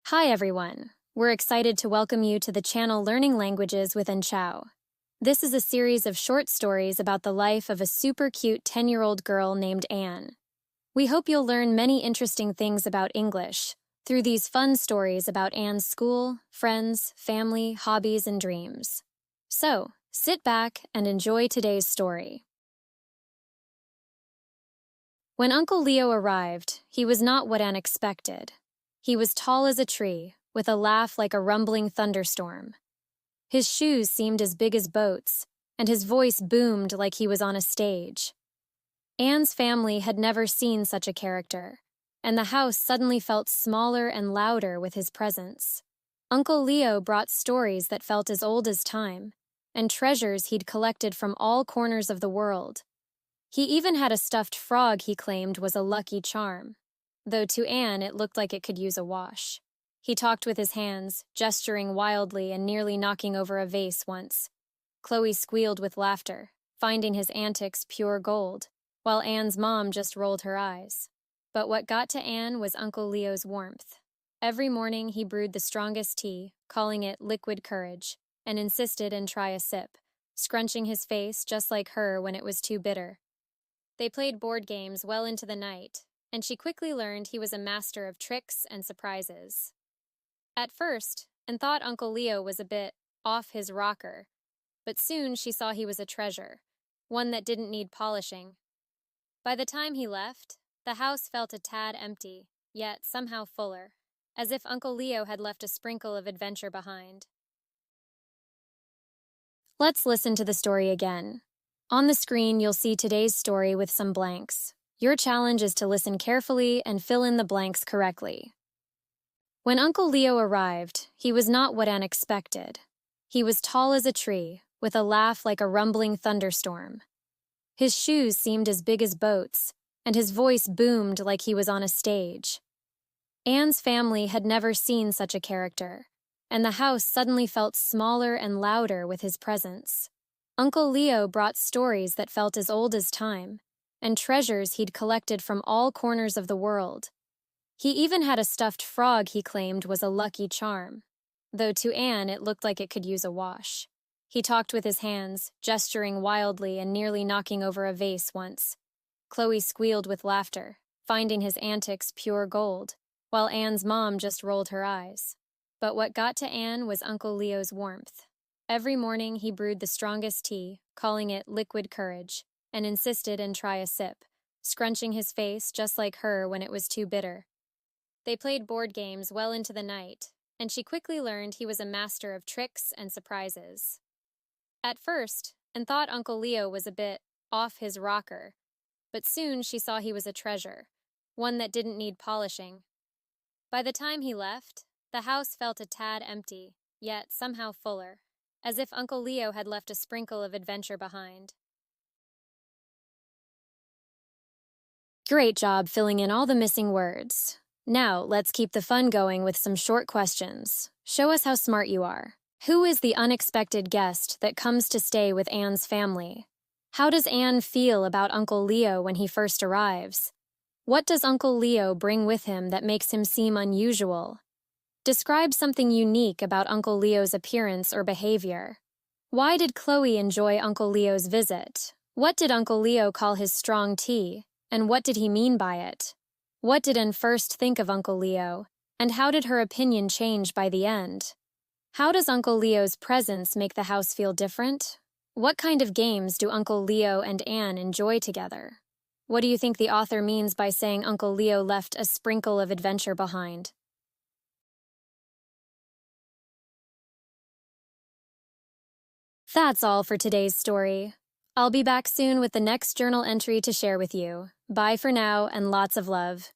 Hi everyone! We're excited to welcome you to the channel Learning Languages with Chao. This is a series of short stories about the life of a super cute 10-year-old girl named Anne. We hope you'll learn many interesting things about English through these fun stories about Anne's school, friends, family, hobbies, and dreams. So, sit back and enjoy today's story. When Uncle Leo arrived, he was not what Anne expected. He was tall as a tree, with a laugh like a rumbling thunderstorm. His shoes seemed as big as boats, and his voice boomed like he was on a stage. Anne's family had never seen such a character, and the house suddenly felt smaller and louder with his presence. Uncle Leo brought stories that felt as old as time, and treasures he'd collected from all corners of the world. He even had a stuffed frog he claimed was a lucky charm, though to Anne it looked like it could use a wash. He talked with his hands, gesturing wildly and nearly knocking over a vase once. Chloe squealed with laughter, finding his antics pure gold, while Anne's mom just rolled her eyes. But what got to Anne was Uncle Leo's warmth. Every morning he brewed the strongest tea, calling it liquid courage, and insisted and try a sip, scrunching his face just like her when it was too bitter. They played board games well into the night, and she quickly learned he was a master of tricks and surprises. At first, Anne thought Uncle Leo was a bit off his rocker, but soon she saw he was a treasure, one that didn't need polishing. By the time he left, the house felt a tad empty, yet somehow fuller, as if Uncle Leo had left a sprinkle of adventure behind. Let's listen to the story again. On the screen, you'll see today's story with some blanks. Your challenge is to listen carefully and fill in the blanks correctly. When Uncle Leo arrived, he was not what Anne expected. He was tall as a tree, with a laugh like a rumbling thunderstorm. His shoes seemed as big as boats, and his voice boomed like he was on a stage. Anne's family had never seen such a character, and the house suddenly felt smaller and louder with his presence. Uncle Leo brought stories that felt as old as time, and treasures he'd collected from all corners of the world. He even had a stuffed frog he claimed was a lucky charm, though to Anne it looked like it could use a wash. He talked with his hands, gesturing wildly and nearly knocking over a vase once. Chloe squealed with laughter, finding his antics pure gold, while Anne's mom just rolled her eyes. But what got to Anne was Uncle Leo's warmth. Every morning he brewed the strongest tea, calling it liquid courage, and insisted and try a sip, scrunching his face just like her when it was too bitter. They played board games well into the night, and she quickly learned he was a master of tricks and surprises. At first, Anne thought Uncle Leo was a bit off his rocker, but soon she saw he was a treasure, one that didn't need polishing. By the time he left, the house felt a tad empty, yet somehow fuller, as if Uncle Leo had left a sprinkle of adventure behind. Great job filling in all the missing words. Now, let's keep the fun going with some short questions. Show us how smart you are. Who is the unexpected guest that comes to stay with Anne's family? How does Anne feel about Uncle Leo when he first arrives? What does Uncle Leo bring with him that makes him seem unusual? Describe something unique about Uncle Leo's appearance or behavior. Why did Chloe enjoy Uncle Leo's visit? What did Uncle Leo call his strong tea? And what did he mean by it? What did Anne first think of Uncle Leo, and how did her opinion change by the end? How does Uncle Leo's presence make the house feel different? What kind of games do Uncle Leo and Anne enjoy together? What do you think the author means by saying Uncle Leo left a sprinkle of adventure behind? That's all for today's story. I'll be back soon with the next journal entry to share with you. Bye for now and lots of love.